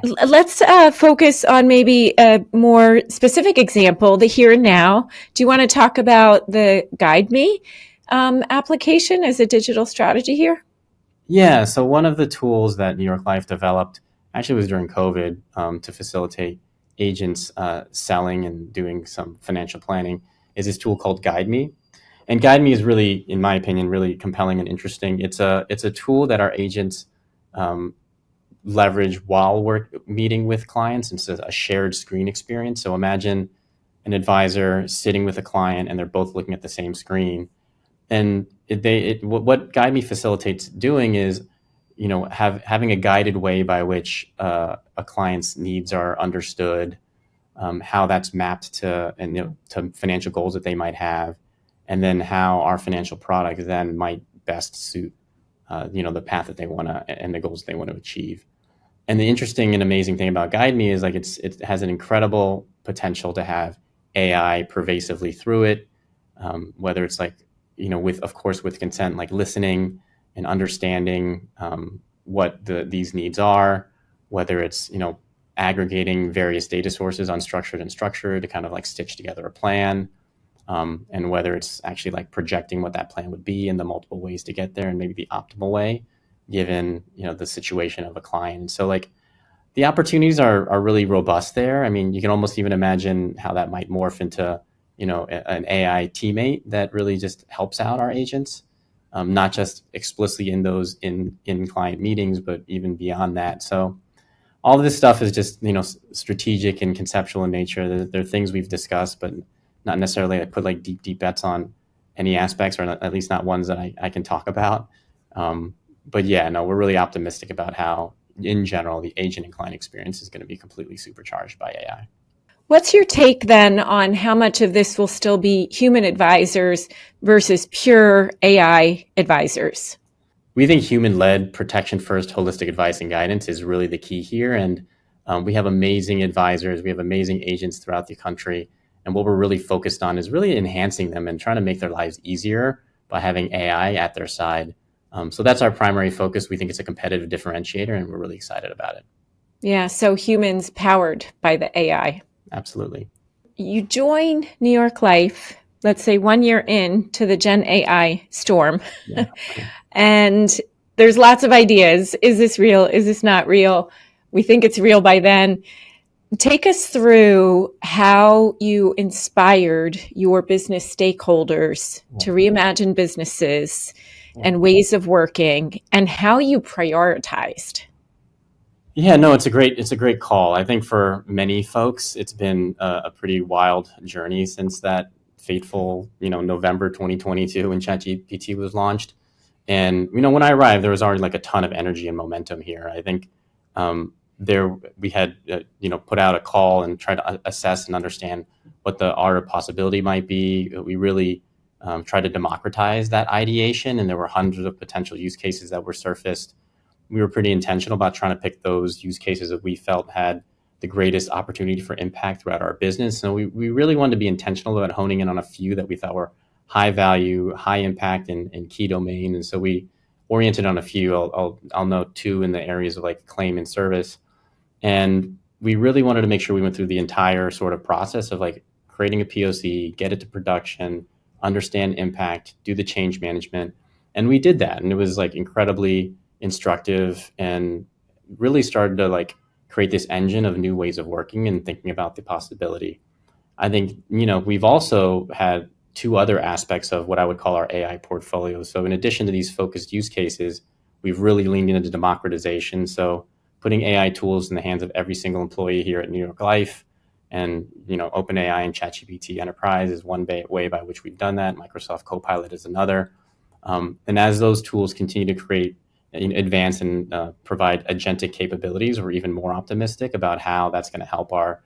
Let's focus on maybe a more specific example, the here and now. Do you want to talk about the GuideMe application as a digital strategy here? Yeah, so one of the tools that New York Life developed actually was during COVID to facilitate agents selling and doing some financial planning is this tool called GuideMe. And GuideMe is really, in my opinion, really compelling and interesting. It's a tool that our agents um, leverage while we're meeting with clients. It's a shared screen experience. So imagine an advisor sitting with a client and they're both looking at the same screen. And what Guide Me facilitates doing is, having a guided way by which a client's needs are understood, how that's mapped to financial goals that they might have, and then how our financial product then might best suit the path that they want to and the goals they want to achieve. And the interesting and amazing thing about Guide Me is like it has an incredible potential to have AI pervasively through it, whether it's like with of course with consent, like listening and understanding what these needs are, whether it's aggregating various data sources, unstructured and structured, to kind of like stitch together a plan, and whether it's actually like projecting what that plan would be and the multiple ways to get there and maybe the optimal way given the situation of a client. So like the opportunities are really robust there. I mean, you can almost even imagine how that might morph into an AI teammate that really just helps out our agents, not just explicitly in those in client meetings, but even beyond that. So all of this stuff is just strategic and conceptual in nature. There are things we've discussed, but not necessarily put like deep bets on any aspects, or at least not ones that I can talk about. But yeah, no, we're really optimistic about how, in general, the agent and client experience is going to be completely supercharged by AI. What's your take then on how much of this will still be human advisors versus pure AI advisors? We think human-led, protection-first, holistic advice and guidance is really the key here. And we have amazing advisors. We have amazing agents throughout the country. And what we're really focused on is really enhancing them and trying to make their lives easier by having AI at their side. So that's our primary focus. We think it's a competitive differentiator, and we're really excited about it. Yeah, so humans powered by the AI. Absolutely. You join New York Life, let's say 1 year in to the Gen AI storm. Yeah. And there's lots of ideas. Is this real? Is this not real? We think it's real by then. Take us through how you inspired your business stakeholders to reimagine businesses and ways of working, and how you prioritized. Yeah, no, it's a great call. I think for many folks, it's been a pretty wild journey since that fateful, November 2022 when ChatGPT was launched. And when I arrived, there was already like a ton of energy and momentum here. I think there we had put out a call and tried to assess and understand what the art of possibility might be. We really tried to democratize that ideation, and there were hundreds of potential use cases that were surfaced. We were pretty intentional about trying to pick those use cases that we felt had the greatest opportunity for impact throughout our business. So we really wanted to be intentional about honing in on a few that we thought were high value, high impact, and key domain. And so we oriented on a few. I'll note two in the areas of like claim and service. And we really wanted to make sure we went through the entire sort of process of like creating a POC, get it to production, understand impact, do the change management. And we did that. And it was like incredibly instructive and really started to like create this engine of new ways of working and thinking about the possibility. I think, we've also had two other aspects of what I would call our AI portfolio. So in addition to these focused use cases, we've really leaned into democratization. So putting AI tools in the hands of every single employee here at New York Life, and OpenAI and ChatGPT Enterprise is one way by which we've done that. Microsoft Copilot is another. And as those tools continue to create, advance, and provide agentic capabilities, we're even more optimistic about how that's going to help our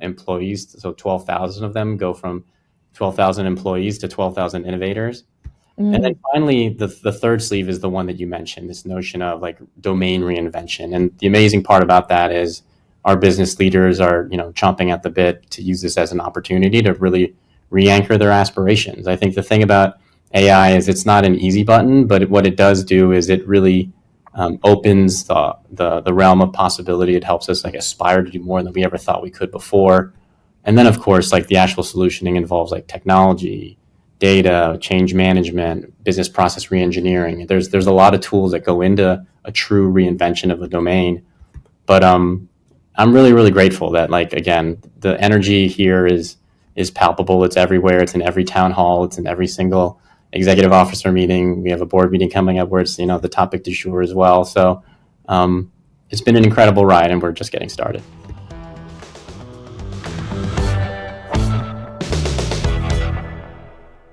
employees. So 12,000 of them go from 12,000 employees to 12,000 innovators. And then finally, the third sleeve is the one that you mentioned, this notion of like domain reinvention. And the amazing part about that is our business leaders are, chomping at the bit to use this as an opportunity to really re-anchor their aspirations. I think the thing about AI is it's not an easy button, but what it does do is it really opens the realm of possibility. It helps us like aspire to do more than we ever thought we could before. And then of course, like the actual solutioning involves like technology, data, change management, business process reengineering. There's a lot of tools that go into a true reinvention of a domain. But I'm really grateful that, like, again, the energy here is palpable. It's everywhere. It's in every town hall. It's in every single executive officer meeting. We have a board meeting coming up where it's the topic du jour as well. So it's been an incredible ride, and we're just getting started.